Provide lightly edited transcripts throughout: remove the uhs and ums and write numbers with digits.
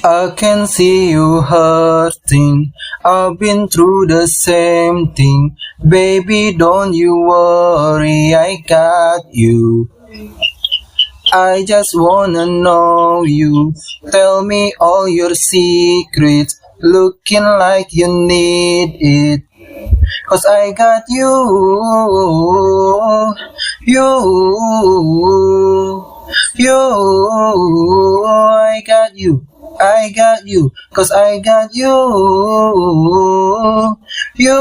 I can see you hurting. I've been through the same thing. Baby, don't you worry, I got you. I just wanna know you. Tell me all your secrets. Looking like you need it. 'Cause I got you. You, I got you. I got you, 'cause I got you. You,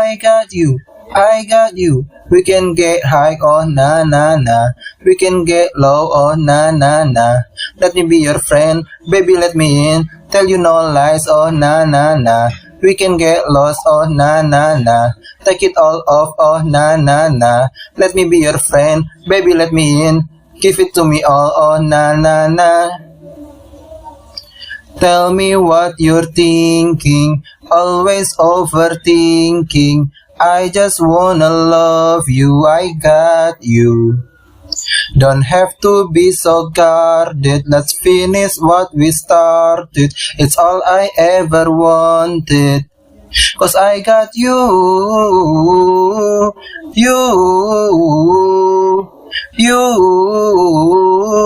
I got you. I got you. We can get high, oh na na na. We can get low, oh na na na. Let me be your friend, baby, let me in. Tell you no lies, oh na na na. We can get lost, oh na na na. Take it all off, oh na na na. Let me be your friend, baby, let me in. Give it to me all, oh na na na. Tell me what you're thinking, always overthinking. I just wanna love you, I got you. Don't have to be so guarded, let's finish what we started. It's all I ever wanted. 'Cause I got you, you,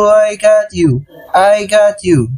I got you, I got you.